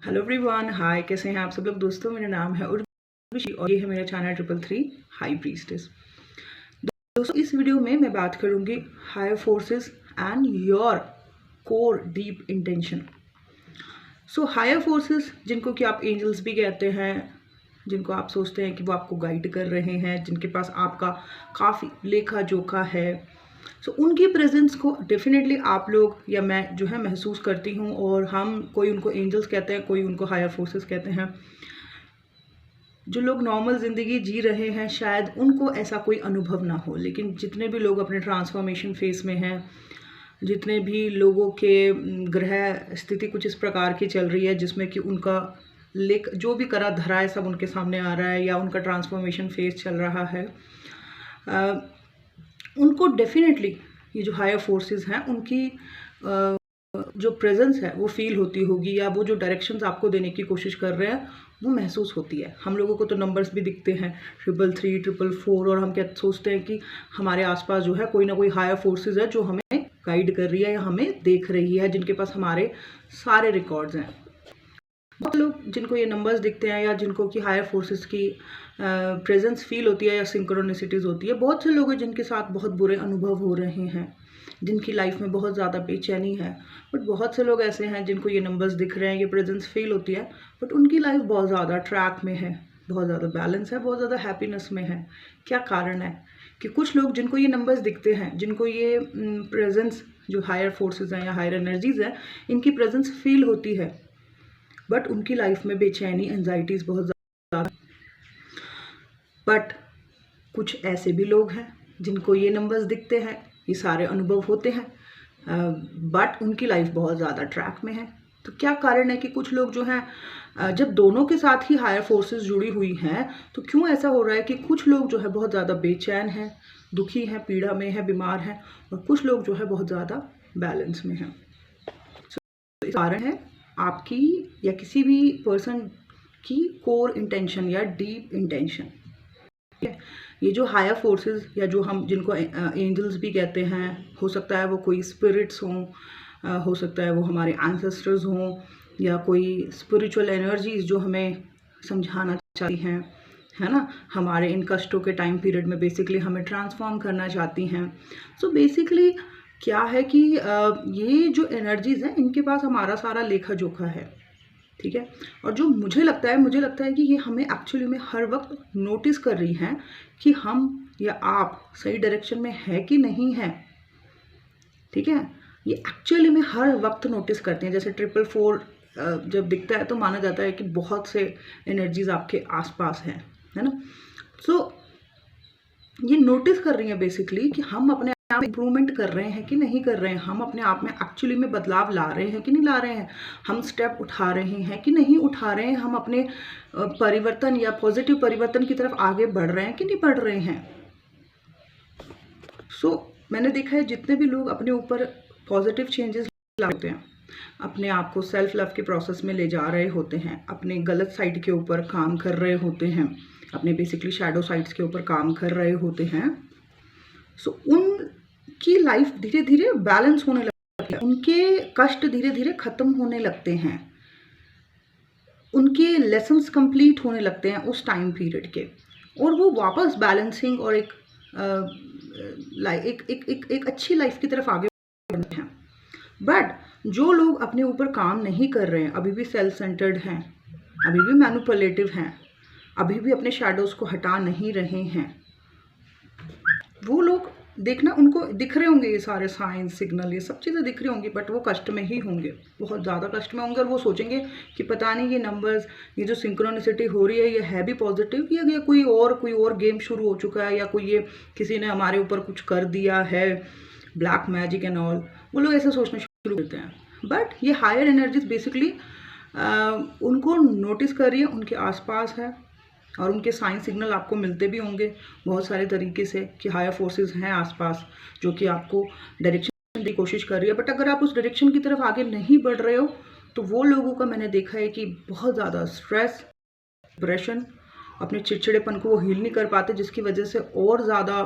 Hello everyone, हाय, कैसे हैं आप सब लोग। दोस्तों, मेरा नाम है उर्वशी और ये है मेरा चैनल 333 हाई प्रीस्टेस। दोस्तों, इस वीडियो में मैं बात करूंगी higher forces and your core deep intention. So higher forces, जिनको कि आप एंजल्स भी कहते हैं, जिनको आप सोचते हैं कि वो आपको गाइड कर रहे हैं, जिनके पास आपका काफ़ी लेखा जोखा है, सो उनकी प्रेजेंस को डेफिनेटली आप लोग या मैं जो है महसूस करती हूँ। और हम कोई उनको एंजल्स कहते हैं, कोई उनको हायर फोर्सेस कहते हैं। जो लोग नॉर्मल ज़िंदगी जी रहे हैं शायद उनको ऐसा कोई अनुभव ना हो, लेकिन जितने भी लोग अपने ट्रांसफॉर्मेशन फेस में हैं, जितने भी लोगों के ग्रह स्थिति कुछ इस प्रकार की चल रही है जिसमें कि उनका लेख जो भी करा धरा है सब उनके सामने आ रहा है या उनका ट्रांसफॉर्मेशन फेस चल रहा है, उनको डेफिनेटली ये जो हायर फोर्सेस हैं उनकी जो प्रेजेंस है वो फील होती होगी, या वो जो डायरेक्शंस आपको देने की कोशिश कर रहे हैं वो महसूस होती है। हम लोगों को तो नंबर्स भी दिखते हैं 333, 444, और हम क्या सोचते हैं कि हमारे आसपास जो है कोई ना कोई हायर फोर्सेस है जो हमें गाइड कर रही है या हमें देख रही है, जिनके पास हमारे सारे रिकॉर्ड्स हैं। बहुत लोग जिनको ये नंबर्स दिखते हैं या जिनको कि हायर फोर्सेस की प्रेजेंस फील होती है या सिंक्रोनिसिटीज़ होती है, बहुत से लोग हैं जिनके साथ बहुत बुरे अनुभव हो रहे हैं, जिनकी लाइफ में बहुत ज़्यादा बेचैनी है। बट बहुत से लोग ऐसे हैं जिनको ये नंबर्स दिख रहे हैं, ये प्रेजेंस फील होती है, बट उनकी लाइफ बहुत ज़्यादा ट्रैक में है, बहुत ज़्यादा बैलेंस है, बहुत ज़्यादा हैप्पीनेस में है। क्या कारण है कि कुछ लोग जिनको ये नंबर्स दिखते हैं, जिनको ये प्रेजेंस जो हायर फोर्सेस हैं या हायर एनर्जीज़ हैं, इनकी प्रेजेंस फील होती है, बट उनकी लाइफ में बेचैनी, एंजाइटीज़ बहुत ज़्यादा। बट कुछ ऐसे भी लोग हैं जिनको ये नंबर्स दिखते हैं, ये सारे अनुभव होते हैं, बट उनकी लाइफ बहुत ज़्यादा ट्रैक में है। तो क्या कारण है कि कुछ लोग जो हैं जब दोनों के साथ ही हायर फोर्सेस जुड़ी हुई हैं, तो क्यों ऐसा हो रहा है कि कुछ लोग जो है बहुत ज़्यादा बेचैन हैं, दुखी हैं, पीड़ा में हैं, बीमार हैं, और कुछ लोग जो है बहुत ज़्यादा बैलेंस में हैं। तो कारण है आपकी या किसी भी पर्सन की कोर इंटेंशन या डीप इंटेंशन। ये जो हायर फोर्सेस या जो हम जिनको एंजल्स भी कहते हैं, हो सकता है वो कोई स्पिरिट्स हों, हो सकता है वो हमारे एंसेस्टर्स हों, या कोई स्पिरिचुअल एनर्जीज जो हमें समझाना चाहती हैं, है ना, हमारे इन कष्टों के टाइम पीरियड में बेसिकली हमें ट्रांसफॉर्म करना चाहती हैं। सो बेसिकली क्या है कि ये जो एनर्जीज हैं इनके पास हमारा सारा लेखा जोखा है, ठीक है। और जो मुझे लगता है कि ये हमें एक्चुअली में हर वक्त नोटिस कर रही हैं कि हम या आप सही डायरेक्शन में है कि नहीं है, ठीक है। ये एक्चुअली में हर वक्त नोटिस करते हैं। जैसे 444 जब दिखता है तो माना जाता है कि बहुत से एनर्जीज आपके आसपास हैं, है ना। सो ये नोटिस कर रही हैं बेसिकली कि हम अपने आप इम्प्रूवमेंट कर रहे हैं कि नहीं कर रहे हैं, हम अपने आप में एक्चुअली में बदलाव ला रहे हैं कि नहीं ला रहे हैं, हम स्टेप उठा रहे हैं कि नहीं उठा रहे हैं, हम अपने परिवर्तन या पॉजिटिव परिवर्तन की तरफ आगे बढ़ रहे हैं कि नहीं बढ़ रहे हैं। सो मैंने देखा है जितने भी लोग अपने ऊपर पॉजिटिव चेंजेस लाते हैं, अपने आप को सेल्फ लव के प्रोसेस में ले जा रहे होते हैं, अपने गलत साइड के ऊपर काम कर रहे होते हैं, अपने बेसिकली शैडो साइड्स के ऊपर काम कर रहे होते हैं, सो उनकी लाइफ धीरे धीरे बैलेंस होने लगती है, उनके कष्ट धीरे धीरे खत्म होने लगते हैं, उनके लेसन्स कंप्लीट होने लगते हैं उस टाइम पीरियड के, और वो वापस बैलेंसिंग और एक अच्छी लाइफ की तरफ आगे बढ़ते हैं। बट जो लोग अपने ऊपर काम नहीं कर रहे हैं, अभी भी सेल्फ सेंटर्ड हैं, अभी भी मैनिपुलेटिव हैं, अभी भी अपने शैडोज को हटा नहीं रहे हैं, वो लोग देखना उनको दिख रहे होंगे ये सारे साइंस सिग्नल, ये सब चीज़ें दिख रही होंगी, बट वो कष्ट में ही होंगे, बहुत ज़्यादा कष्ट में होंगे। और वो सोचेंगे कि पता नहीं ये नंबर्स, ये जो सिंक्रोनिसिटी हो रही है ये है भी पॉजिटिव या कोई और गेम शुरू हो चुका है, या कोई ये किसी ने हमारे ऊपर कुछ कर दिया है, ब्लैक मैजिक एंड ऑल। वो लोग ऐसा सोचना शुरू करते हैं। बट ये हायर एनर्जीज बेसिकली उनको नोटिस कर रही है, उनके आसपास है, और उनके साइन सिग्नल आपको मिलते भी होंगे बहुत सारे तरीके से कि हायर फोर्सेस हैं आसपास जो कि आपको डायरेक्शन की कोशिश कर रही है। बट अगर आप उस डायरेक्शन की तरफ आगे नहीं बढ़ रहे हो तो वो लोगों का मैंने देखा है कि बहुत ज़्यादा स्ट्रेस, डिप्रेशन, अपने चिड़चिड़ेपन को वो हील नहीं कर पाते, जिसकी वजह से और ज़्यादा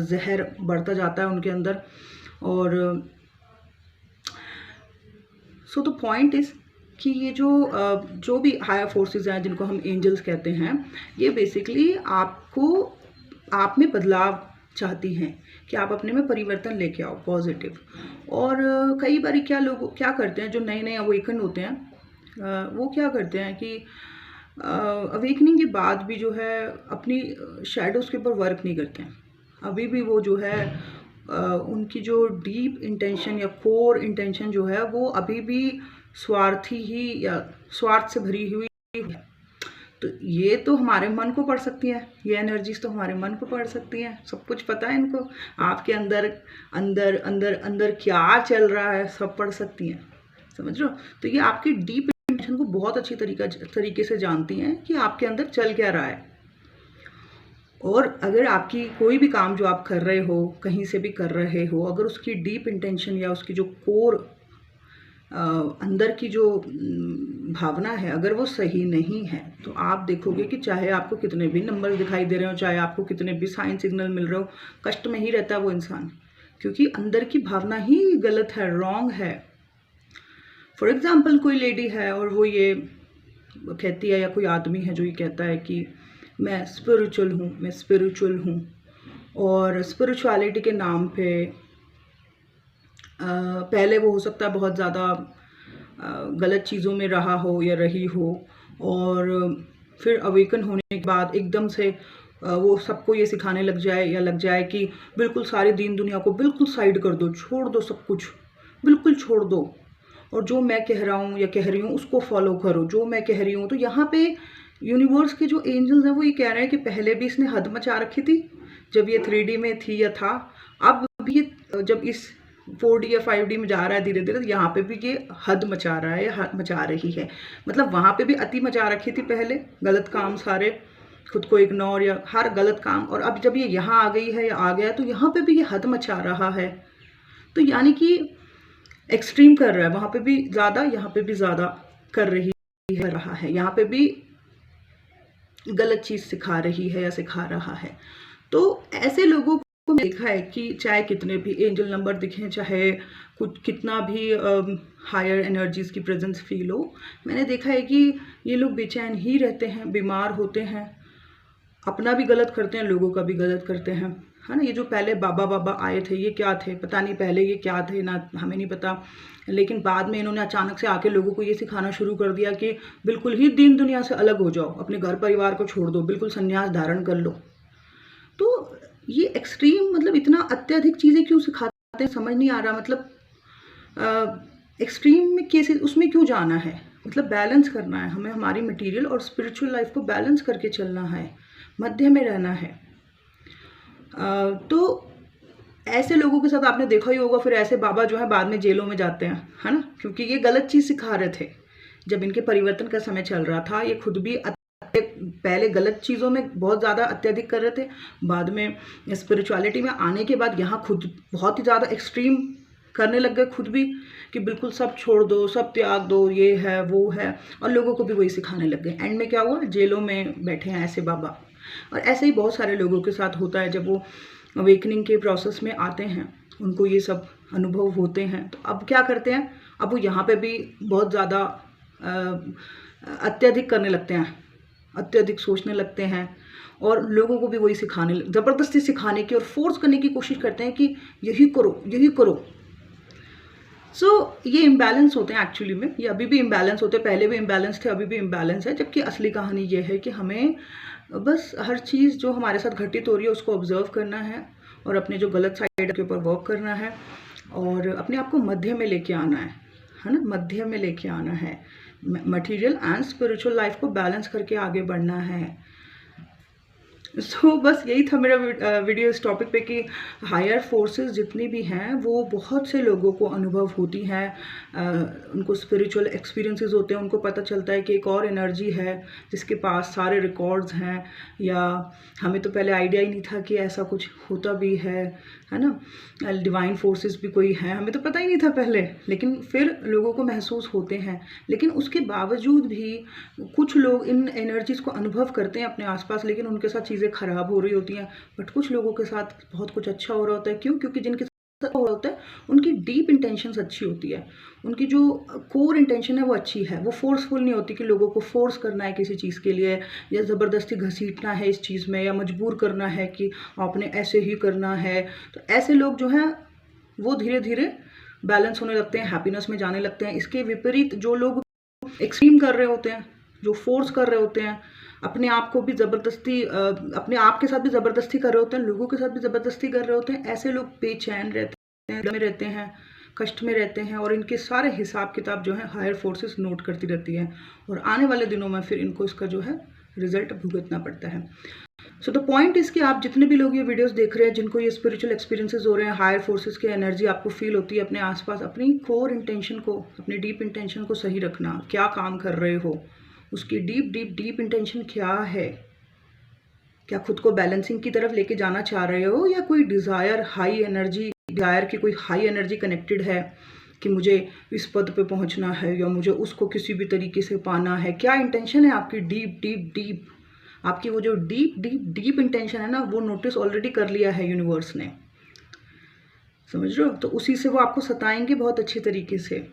जहर बढ़ता जाता है उनके अंदर। और सो द पॉइंट इज़ कि ये जो भी हायर फोर्सेस हैं जिनको हम एंजल्स कहते हैं, ये बेसिकली आपको आप में बदलाव चाहती हैं कि आप अपने में परिवर्तन लेके आओ पॉजिटिव। और कई बार क्या लोग क्या करते हैं, जो नए नए अवेकन होते हैं, वो क्या करते हैं कि अवेकनिंग के बाद भी जो है अपनी शैडोज़ के ऊपर वर्क नहीं करते हैं। अभी भी वो जो है उनकी जो डीप इंटेंशन या कोर इंटेंशन जो है वो अभी भी स्वार्थी ही या स्वार्थ से भरी हुई है। तो ये तो हमारे मन को पढ़ सकती हैं, ये एनर्जीज तो हमारे मन को पढ़ सकती हैं। सब कुछ पता है इनको, आपके अंदर अंदर अंदर अंदर क्या चल रहा है सब पढ़ सकती हैं, समझ रहे हो। तो ये आपकी डीप इंटेंशन को बहुत अच्छी तरीके से जानती हैं कि आपके अंदर चल क्या रहा है। और अगर आपकी कोई भी काम जो आप कर रहे हो, कहीं से भी कर रहे हो, अगर उसकी डीप इंटेंशन या उसकी जो कोर अंदर की जो भावना है अगर वो सही नहीं है, तो आप देखोगे कि चाहे आपको कितने भी नंबर दिखाई दे रहे हो, चाहे आपको कितने भी साइन सिग्नल मिल रहे हो, कष्ट में ही रहता है वो इंसान, क्योंकि अंदर की भावना ही गलत है, रॉन्ग है। फॉर एग्जाम्पल कोई लेडी है और वो ये कहती है, या कोई आदमी है जो ये कहता है कि मैं स्पिरिचुअल हूँ, और स्पिरिचुअलिटी के नाम पे पहले वो हो सकता है बहुत ज़्यादा गलत चीज़ों में रहा हो या रही हो, और फिर अवेकन होने के बाद एकदम से वो सबको ये सिखाने लग जाए कि बिल्कुल सारी दीन दुनिया को बिल्कुल साइड कर दो, छोड़ दो, सब कुछ बिल्कुल छोड़ दो, और जो मैं कह रहा हूँ या कह रही हूँ उसको फॉलो करो, जो मैं कह रही हूँ। तो यहाँ पे यूनिवर्स के जो एंजल्स हैं वो ये कह रहे हैं कि पहले भी इसने हद मचा रखी थी जब ये 3D में थी या था, अब भी जब इस 4D या 5D में जा रहा है धीरे धीरे, तो यहाँ पे भी ये हद मचा रहा है या हद मचा रही है। मतलब वहाँ पे भी अति मचा रखी थी पहले, गलत काम सारे, खुद को इग्नोर या हर गलत काम, और अब जब ये यहाँ आ गई है या आ गया तो यहाँ पे भी ये हद मचा रहा है। तो यानी कि एक्सट्रीम कर रहा है, वहाँ पे भी ज़्यादा, यहाँ पे भी ज़्यादा कर रहा है, यहाँ पे भी गलत चीज़ सिखा रही है या सिखा रहा है। तो ऐसे लोगों को देखा है कि चाहे कितने भी एंजल नंबर दिखें, चाहे कुछ कितना भी हायर एनर्जीज की प्रेजेंस फील हो, मैंने देखा है कि ये लोग बेचैन ही रहते हैं, बीमार होते हैं, अपना भी गलत करते हैं, लोगों का भी गलत करते हैं, है ना। ये जो पहले बाबा आए थे, ये क्या थे पता नहीं, पहले ये क्या थे ना हमें नहीं पता, लेकिन बाद में इन्होंने अचानक से आके लोगों को ये सिखाना शुरू कर दिया कि बिल्कुल ही दीन दुनिया से अलग हो जाओ, अपने घर परिवार को छोड़ दो, बिल्कुल संन्यास धारण कर लो। तो ये एक्सट्रीम, मतलब इतना अत्यधिक चीज़ें क्यों सिखाते हैं समझ नहीं आ रहा। मतलब एक्सट्रीम में केसेस उसमें क्यों जाना है, मतलब बैलेंस करना है हमें, हमारी मटेरियल और स्पिरिचुअल लाइफ को बैलेंस करके चलना है, मध्य में रहना है। तो ऐसे लोगों के साथ आपने देखा ही होगा, फिर ऐसे बाबा जो है बाद में जेलों में जाते हैं, है ना, क्योंकि ये गलत चीज़ सिखा रहे थे। जब इनके परिवर्तन का समय चल रहा था, ये खुद भी पहले गलत चीज़ों में बहुत ज़्यादा अत्यधिक कर रहे थे, बाद में स्पिरिचुअलिटी में आने के बाद यहाँ खुद बहुत ही ज़्यादा एक्सट्रीम करने लग गए खुद भी, कि बिल्कुल सब छोड़ दो, सब त्याग दो, ये है वो है, और लोगों को भी वही सिखाने लग गए। एंड में क्या हुआ, जेलों में बैठे हैं ऐसे बाबा। और ऐसे ही बहुत सारे लोगों के साथ होता है, जब वो अवेकनिंग के प्रोसेस में आते हैं, उनको ये सब अनुभव होते हैं, तो अब क्या करते हैं, अब वो यहाँ पे भी बहुत ज़्यादा अत्यधिक करने लगते हैं, अत्यधिक सोचने लगते हैं, और लोगों को भी वही ज़बरदस्ती सिखाने की और फोर्स करने की कोशिश करते हैं कि यही करो, यही करो। सो ये इम्बैलेंस होते हैं एक्चुअली में, ये अभी भी इम्बैलेंस होते हैं, पहले भी इम्बैलेंस थे, अभी भी इम्बैलेंस है। जबकि असली कहानी ये है कि हमें बस हर चीज़ जो हमारे साथ घटित हो रही है उसको ऑब्जर्व करना है, और अपने जो गलत साइड के ऊपर वर्क करना है, और अपने आप को मध्य में लेके आना है ना, मध्य में लेके आना है, मटेरियल एंड स्पिरिचुअल लाइफ को बैलेंस करके आगे बढ़ना है। बस यही था मेरा वीडियो इस टॉपिक पे कि हायर फोर्सेस जितनी भी हैं वो बहुत से लोगों को अनुभव होती हैं, उनको स्पिरिचुअल एक्सपीरियंसेस होते हैं, उनको पता चलता है कि एक और एनर्जी है जिसके पास सारे रिकॉर्ड्स हैं, या हमें तो पहले आइडिया ही नहीं था कि ऐसा कुछ होता भी है ना, डिवाइन फोर्सेस भी कोई है, हमें तो पता ही नहीं था पहले, लेकिन फिर लोगों को महसूस होते हैं। लेकिन उसके बावजूद भी कुछ लोग इन एनर्जीज़ को अनुभव करते हैं अपने आसपास, लेकिन उनके साथ चीज़ें ख़राब हो रही होती हैं। बट कुछ लोगों के साथ बहुत कुछ अच्छा हो रहा होता है। क्यों? क्योंकि जिनके होता है, उनकी डीप इंटेंशंस अच्छी होती है, उनकी जो कोर इंटेंशन है वो अच्छी है, वो फोर्सफुल नहीं होती कि लोगों को फोर्स करना है किसी चीज़ के लिए, या ज़बरदस्ती घसीटना है इस चीज़ में, या मजबूर करना है कि आपने ऐसे ही करना है। तो ऐसे लोग जो हैं वो धीरे धीरे बैलेंस होने लगते हैं, हैप्पीनेस में जाने लगते हैं। इसके विपरीत जो लोग एक्सट्रीम कर रहे होते हैं, जो फोर्स कर रहे होते हैं, अपने आप को भी ज़बरदस्ती अपने आप के साथ भी ज़बरदस्ती कर रहे होते हैं, लोगों के साथ भी ज़बरदस्ती कर रहे होते हैं, ऐसे लोग बेचैन रहते हैं, में रहते हैं, कष्ट में रहते हैं, और इनके सारे हिसाब किताब जो है हायर फोर्सेस नोट करती रहती हैं, और आने वाले दिनों में फिर इनको इसका जो है रिजल्ट भुगतना पड़ता है। सो द पॉइंट इज़ कि आप जितने भी लोग ये वीडियोस देख रहे हैं, जिनको ये स्पिरिचुअल एक्सपीरियंसेस हो रहे हैं, हायर फोर्सेस की एनर्जी आपको फील होती है, अपने आसपास अपनी कोर इंटेंशन को, अपनी डीप इंटेंशन को सही रखना। क्या काम कर रहे हो, उसकी डीप डीप डीप इंटेंशन क्या है? क्या खुद को बैलेंसिंग की तरफ लेके जाना चाह रहे हो, या कोई डिज़ायर हाई एनर्जी, डिज़ायर की कोई हाई एनर्जी कनेक्टेड है कि मुझे इस पद पे पहुंचना है, या मुझे उसको किसी भी तरीके से पाना है? क्या इंटेंशन है आपकी डीप डीप डीप? आपकी वो जो डीप डीप डीप इंटेंशन है ना, वो नोटिस ऑलरेडी कर लिया है यूनिवर्स ने, समझ रहे हो? तो उसी से वो आपको सताएंगे बहुत अच्छी तरीके से,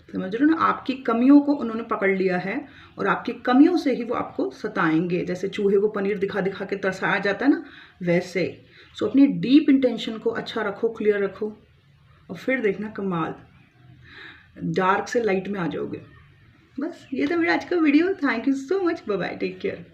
समझ रहे हो ना? आपकी कमियों को उन्होंने पकड़ लिया है, और आपकी कमियों से ही वो आपको सताएंगे। जैसे चूहे को पनीर दिखा दिखा के तरसाया जाता है ना, वैसे। सो अपनी डीप इंटेंशन को अच्छा रखो, क्लियर रखो, और फिर देखना कमाल, डार्क से लाइट में आ जाओगे। बस ये था मेरा आज का video. Thank you so much, bye bye, take care.